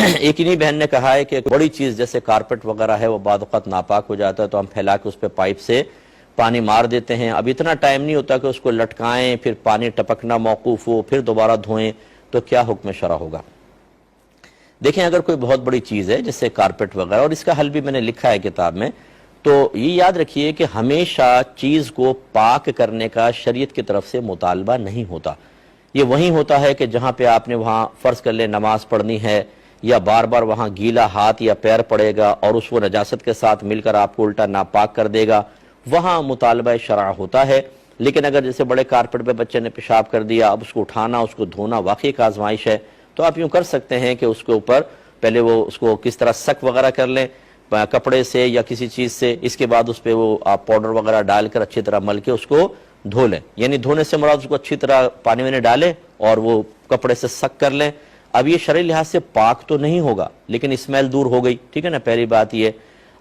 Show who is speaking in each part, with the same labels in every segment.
Speaker 1: ایک انہی بہن نے کہا ہے کہ بڑی چیز جیسے کارپٹ وغیرہ ہے وہ بعض اوقات ناپاک ہو جاتا ہے تو ہم پھیلا کے اس پہ پائپ سے پانی مار دیتے ہیں. اب اتنا ٹائم نہیں ہوتا کہ اس کو لٹکائیں پھر پانی ٹپکنا موقوف ہو پھر دوبارہ دھوئیں, تو کیا حکم شرع ہوگا؟ دیکھیں, اگر کوئی بہت بڑی چیز ہے جیسے کارپٹ وغیرہ, اور اس کا حل بھی میں نے لکھا ہے کتاب میں, تو یہ یاد رکھیے کہ ہمیشہ چیز کو پاک کرنے کا شریعت کی طرف سے مطالبہ نہیں ہوتا. یہ وہیں ہوتا ہے کہ جہاں پہ آپ نے وہاں فرض کر لیں نماز پڑھنی ہے, یا بار بار وہاں گیلا ہاتھ یا پیر پڑے گا اور اس وہ نجاست کے ساتھ مل کر آپ کو الٹا ناپاک کر دے گا, وہاں مطالبہ شرع ہوتا ہے. لیکن اگر جیسے بڑے کارپٹ پہ بچے نے پیشاب کر دیا, اب اس کو اٹھانا اس کو دھونا واقعی ایک آزمائش ہے, تو آپ یوں کر سکتے ہیں کہ اس کے اوپر پہلے وہ اس کو کس طرح سک وغیرہ کر لیں کپڑے سے یا کسی چیز سے, اس کے بعد اس پہ وہ آپ پاؤڈر وغیرہ ڈال کر اچھی طرح مل کے اس کو دھو لیں. یعنی دھونے سے مراد اس کو اچھی طرح پانی میں ڈالیں اور وہ کپڑے سے سک کر لیں. اب یہ شرعی لحاظ سے پاک تو نہیں ہوگا لیکن اسمیل دور ہو گئی, ٹھیک ہے نا, پہلی بات یہ.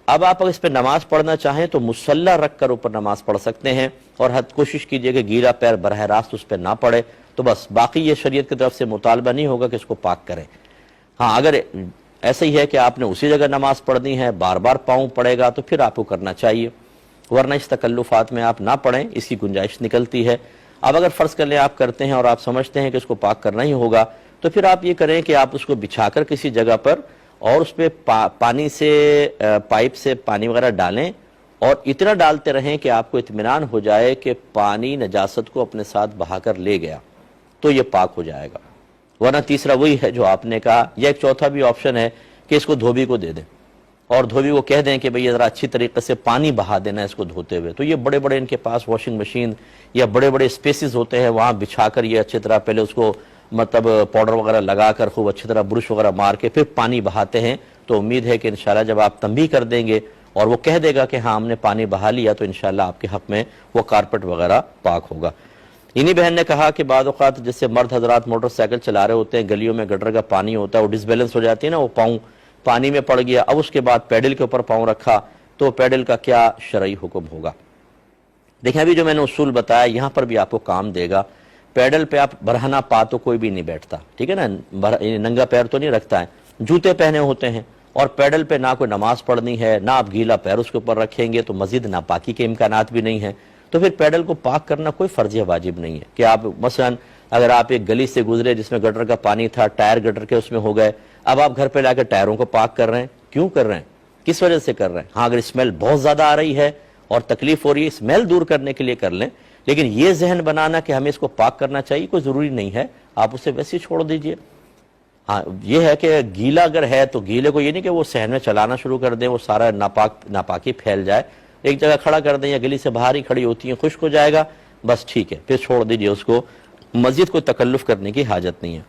Speaker 1: اب آپ اگر اس پہ نماز پڑھنا چاہیں تو مصلی رکھ کر اوپر نماز پڑھ سکتے ہیں, اور حد کوشش کیجئے کہ گیلا پیر براہ راست اس پہ نہ پڑے, تو بس باقی یہ شریعت کی طرف سے مطالبہ نہیں ہوگا کہ اس کو پاک کریں. ہاں, اگر ایسا ہی ہے کہ آپ نے اسی جگہ نماز پڑھنی ہے, بار بار پاؤں پڑے گا, تو پھر آپ کو کرنا چاہیے, ورنہ اس تکلفات میں آپ نہ پڑھیں, اس کی گنجائش نکلتی ہے. اب اگر فرض کر لیں آپ کرتے ہیں اور آپ سمجھتے ہیں کہ اس کو پاک کرنا ہی ہوگا, تو پھر آپ یہ کریں کہ آپ اس کو بچھا کر کسی جگہ پر اور اس پہ پانی سے پائپ سے پانی وغیرہ ڈالیں, اور اتنا ڈالتے رہیں کہ آپ کو اطمینان ہو جائے کہ پانی نجاست کو اپنے ساتھ بہا کر لے گیا, تو یہ پاک ہو جائے گا. ورنہ تیسرا وہی ہے جو آپ نے کہا, یا ایک چوتھا بھی آپشن ہے کہ اس کو دھوبی کو دے دیں اور دھوبی کو کہہ دیں کہ بھئی ذرا اچھی طریقے سے پانی بہا دینا ہے اس کو دھوتے ہوئے. تو یہ بڑے بڑے ان کے پاس واشنگ مشین یا بڑے بڑے اسپیسز ہوتے ہیں, وہاں بچھا کر یہ اچھی طرح پہلے اس کو مطلب پاؤڈر وغیرہ لگا کر خوب اچھی طرح برش وغیرہ مار کے پھر پانی بہاتے ہیں. تو امید ہے کہ انشاءاللہ جب آپ تنبیہ کر دیں گے اور وہ کہہ دے گا کہ ہاں ہم نے پانی بہا لیا, تو انشاءاللہ آپ کے حق میں وہ کارپٹ وغیرہ پاک ہوگا. انہی بہن نے کہا کہ بعض اوقات جیسے مرد حضرات موٹر سائیکل چلا رہے ہوتے ہیں, گلیوں میں گٹر کا پانی ہوتا ہے, وہ ڈس بیلنس ہو جاتی ہے نا, وہ پاؤں پانی میں پڑ گیا, اب اس کے بعد پیڈل کے اوپر پاؤں رکھا, تو پیڈل کا کیا شرعی حکم ہوگا؟ دیکھیں, ابھی جو میں نے اصول بتایا یہاں پر بھی آپ کو کام دے گا. پیڈل پہ آپ برہنہ پا تو کوئی بھی نہیں بیٹھتا, ٹھیک ہے نا, ننگا پیر تو نہیں رکھتا ہے, جوتے پہنے ہوتے ہیں, اور پیڈل پہ نہ کوئی نماز پڑھنی ہے نہ آپ گیلا پیر اس کے اوپر رکھیں گے, تو مزید ناپاکی کے امکانات بھی نہیں ہیں. تو پھر پیڈل کو پاک کرنا کوئی فرض یا واجب نہیں ہے کہ آپ مثلا اگر آپ ایک گلی سے گزرے جس میں گٹر کا پانی تھا, ٹائر گٹر کے اس میں ہو گئے, اب آپ گھر پہ لا کے ٹائروں کو پاک کر رہے ہیں, کیوں کر رہے ہیں, کس وجہ سے کر رہے ہیں؟ ہاں, اگر اسمیل بہت زیادہ آ رہی ہے اور تکلیف ہو رہی ہے, اسمیل دور کرنے کے لیے کر لیں, لیکن یہ ذہن بنانا کہ ہمیں اس کو پاک کرنا چاہیے کوئی ضروری نہیں ہے, آپ اسے ویسے ہی چھوڑ دیجئے. ہاں, یہ ہے کہ گیلا اگر ہے تو گیلے کو یہ نہیں کہ وہ صحن میں چلانا شروع کر دیں, وہ سارا ناپاکی پھیل جائے, ایک جگہ کھڑا کر دیں یا گلی سے باہر ہی کھڑی ہوتی ہیں, خشک ہو جائے گا, بس ٹھیک ہے, پھر چھوڑ دیجئے اس کو, مزید کوئی تکلف کرنے کی حاجت نہیں ہے.